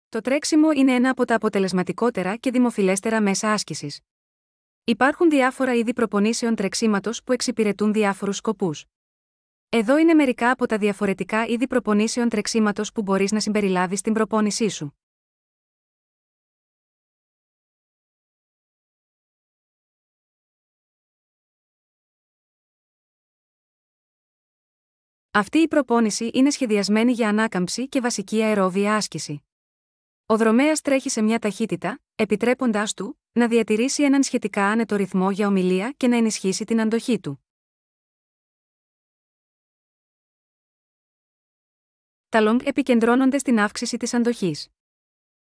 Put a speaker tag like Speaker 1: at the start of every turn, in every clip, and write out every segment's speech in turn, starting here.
Speaker 1: Το τρέξιμο είναι ένα από τα αποτελεσματικότερα και δημοφιλέστερα μέσα άσκησης. Υπάρχουν διάφορα είδη προπονήσεων τρεξίματος που εξυπηρετούν διάφορους σκοπούς. Εδώ είναι μερικά από τα διαφορετικά είδη προπονήσεων τρεξίματος που μπορείς να συμπεριλάβεις στην προπόνησή σου. Αυτή η προπόνηση είναι σχεδιασμένη για ανάκαμψη και βασική αερόβια άσκηση. Ο δρομέας τρέχει σε μια ταχύτητα, επιτρέποντάς του να διατηρήσει έναν σχετικά άνετο ρυθμό για ομιλία και να ενισχύσει την αντοχή του. Τα long επικεντρώνονται στην αύξηση της αντοχής.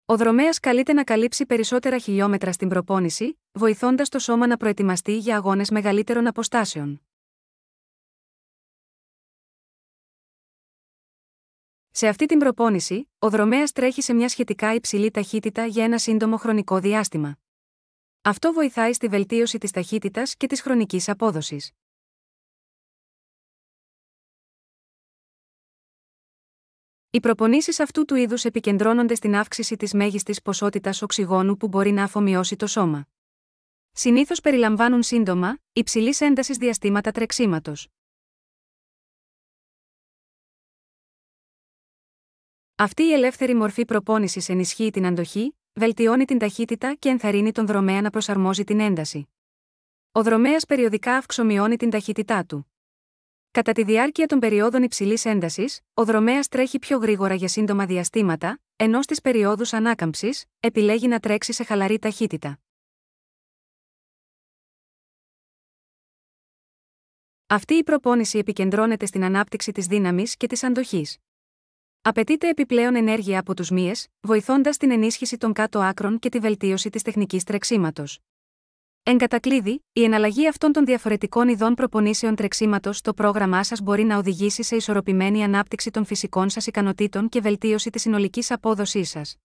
Speaker 1: Ο δρομέας καλείται να καλύψει περισσότερα χιλιόμετρα στην προπόνηση, βοηθώντας το σώμα να προετοιμαστεί για αγώνες μεγαλύτερων αποστάσεων. Σε αυτή την προπόνηση, ο δρομέας τρέχει σε μια σχετικά υψηλή ταχύτητα για ένα σύντομο χρονικό διάστημα. Αυτό βοηθάει στη βελτίωση της ταχύτητας και της χρονικής απόδοσης. Οι προπονήσεις αυτού του είδους επικεντρώνονται στην αύξηση της μέγιστης ποσότητας οξυγόνου που μπορεί να αφομοιώσει το σώμα. Συνήθως περιλαμβάνουν σύντομα, υψηλής έντασης διαστήματα τρεξίματος. Αυτή η ελεύθερη μορφή προπόνησης ενισχύει την αντοχή, βελτιώνει την ταχύτητα και ενθαρρύνει τον δρομέα να προσαρμόζει την ένταση. Ο δρομέας περιοδικά αυξομειώνει την ταχύτητά του. Κατά τη διάρκεια των περιόδων υψηλής έντασης, ο δρομέας τρέχει πιο γρήγορα για σύντομα διαστήματα, ενώ στις περιόδους ανάκαμψης, επιλέγει να τρέξει σε χαλαρή ταχύτητα. Αυτή η προπόνηση επικεντρώνεται στην ανάπτυξη της δύναμης και της αντοχής. Απαιτείται επιπλέον ενέργεια από τους μύες, βοηθώντας την ενίσχυση των κάτω άκρων και τη βελτίωση της τεχνικής τρεξίματος. Εν κατακλείδη, η εναλλαγή αυτών των διαφορετικών ειδών προπονήσεων τρεξίματος στο πρόγραμμά σας μπορεί να οδηγήσει σε ισορροπημένη ανάπτυξη των φυσικών σας ικανοτήτων και βελτίωση της συνολικής απόδοσής σας.